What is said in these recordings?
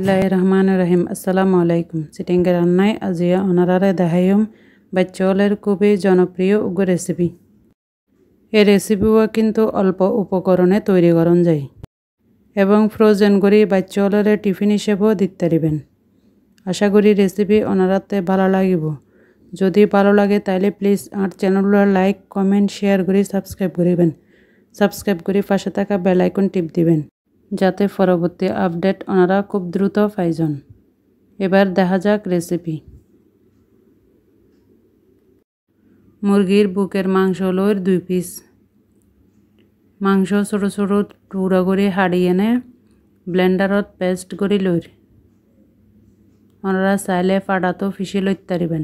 বিসমিল্লাহিররহমানিররহিম। আসসালামু আলাইকুম। চিটিংয়ের রান্নায় আজিয়া অনারারে দেখাইম বাচ্চাদের খুবই জনপ্রিয় উগ্র রেসিপি। এই রেসিপিও কিন্তু অল্প উপকরণে তৈরি করন যায় এবং ফ্রোজেন করে বাচ্চাদের টিফিন হিসেবেও দিতে পারিবেন। আশা করি রেসিপি অনারাতে ভালো লাগিব। যদি ভালো লাগে তাহলে প্লিজ আমার চ্যানেলগুলো লাইক কমেন্ট শেয়ার করে সাবস্ক্রাইব করিবেন। সাবস্ক্রাইব করে পাশে থাকা বেল আইকন টিপ দিবেন যাতে পরবর্তী আপডেট ওনারা খুব দ্রুত পাই যান। এবার দেখা যাক রেসিপি। মুরগির বুকের মাংস লইর 2 পিস। মাংস ছোট ছোট টুকরা করে হাড়ি এনে ব্লেন্ডারত পেস্ট করে লইর। ওনারা চাইলে ফাটাতো ফিসে লইতে পারিবেন।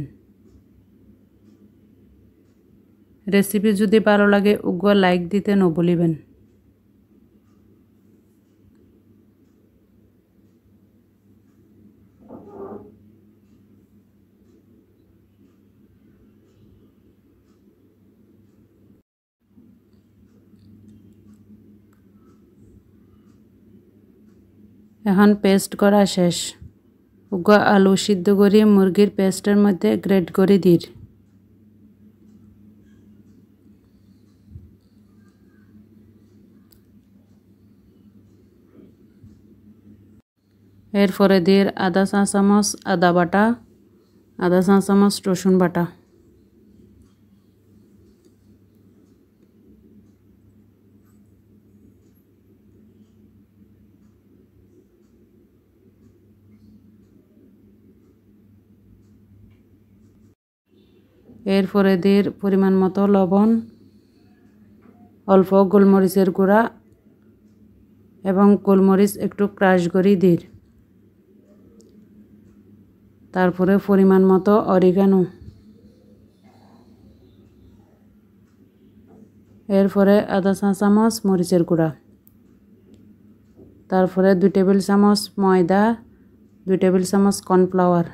রেসিপি যদি ভালো লাগে উগ্র লাইক দিতে নভুলিবেন। এখন পেস্ট করা শেষ। উগ্র আলু সিদ্ধ করে মুরগির পেস্টের মধ্যে গ্রেট করে দির। এরপরে দিয়ে আধা চা চামচ আদা বাটা, আধা চা চামচ রসুন বাটা। এরপরে দিয়ে পরিমাণ মতো লবণ, অল্প গোলমরিচের গুঁড়া এবং গোলমরিচ একটু ক্রাশ করে দির। তারপরে পরিমাণ মতো অরিগানো। এরপরে আধা চা চামচ মরিচের গুঁড়া। তারপরে 2 টেবিল চামচ ময়দা, 2 টেবিল চামচ কর্নফ্লাওয়ার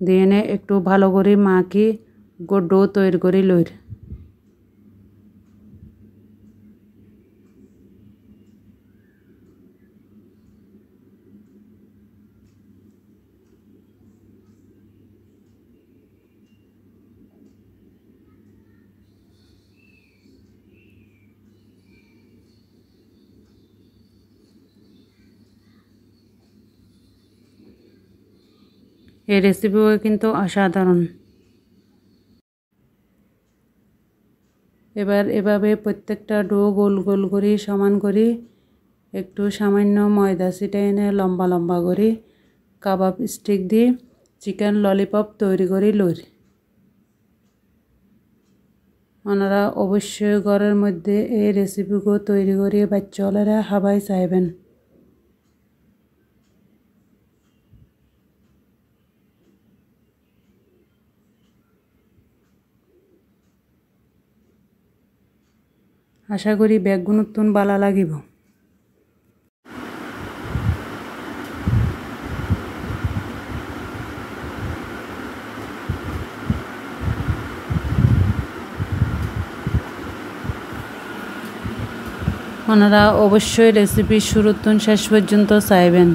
দিয়ে একটু ভালো করে মাখি ডো তৈরি করে লইর। এই রেসিপিও কিন্তু অসাধারণ। এবার এভাবে প্রত্যেকটা ডো গোল গোল করে সমান করে একটু সামান্য ময়দা ছিটাই এনে লম্বা লম্বা করে কাবাব স্টিক দিয়ে চিকেন ললিপপ তৈরি করে লইর। ওনারা অবশ্যই ঘরের মধ্যে এই রেসিপিগুলো তৈরি করে বাচ্চারা খাবাই চাইবেন। আশা করি ব্যাগগুলো নতুন ভালো লাগিব। ওনারা অবশ্যই রেসিপি শুরু থেকে শেষ পর্যন্ত চাইবেন।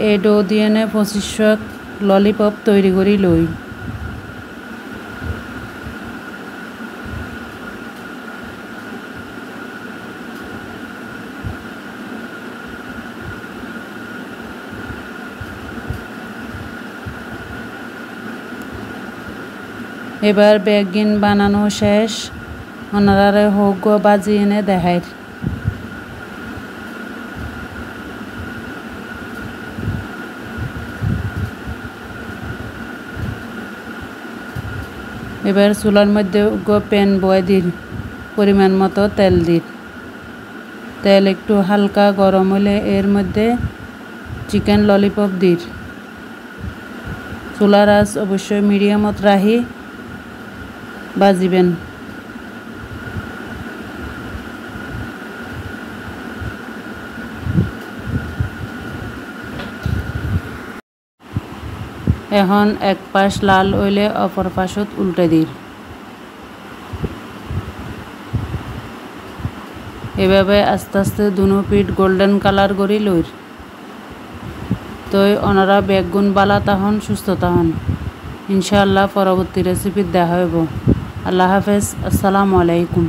এই ডো দিয়ে 2500 ললিপপ তৈরি করে লই। এবার বেগিন বানানো শেষ। ওনারা হোক বাজি এনে দেখায়। এবার চুলার মধ্যে প্যান বয় দিন, পরিমাণ মতো তেল দিন। তেল একটু হালকা গরম হলে এর মধ্যে চিকেন ললিপপ দিন। চুলার আঁচ অবশ্যই মিডিয়ামত রাখি ভাজিবেন। এখন এক পাশ লাল হইলে অপর পাশত উল্টে দিই। এভাবে আস্তে আস্তে দুনো পিঠ গোল্ডেন কালার করি লইর। তো ওনারা বেগুন বালা তাহন সুস্থ তাহন। ইনশাআল্লাহ পরবর্তী রেসিপি দেখা হইব। আল্লাহ হাফেজ। আসসালামু আলাইকুম।